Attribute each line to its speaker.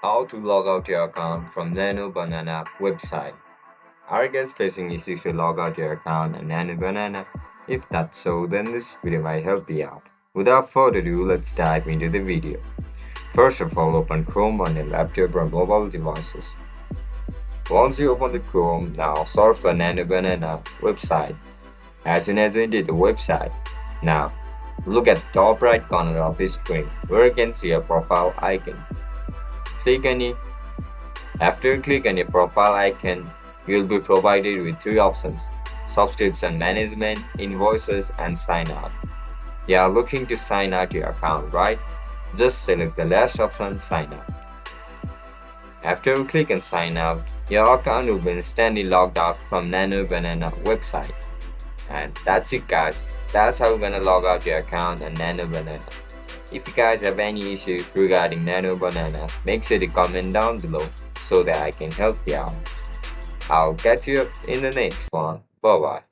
Speaker 1: How to log out your account from Nanobanana website. Are you guys facing issues to log out your account on Nanobanana? If that's so, then this video might help you out. Without further ado, let's dive into the video. First of all, open Chrome on your laptop or mobile devices. Once you open the Chrome, now search for Nanobanana website. As soon as you enter the website, now look at the top right corner of the screen where you can see a profile icon. Click on it. After you click on your profile icon, you will be provided with three options: subscription management, invoices, and sign out. You are looking to sign out your account, right? Just select the last option, sign out. After you click on sign out, your account will be instantly logged out from Nanobanana website. And that's it guys. That's how you're gonna log out your account on Nanobanana. If you guys have any issues regarding Nanobanana, make sure to comment down below so that I can help you out. I'll catch you up in the next one. Bye bye.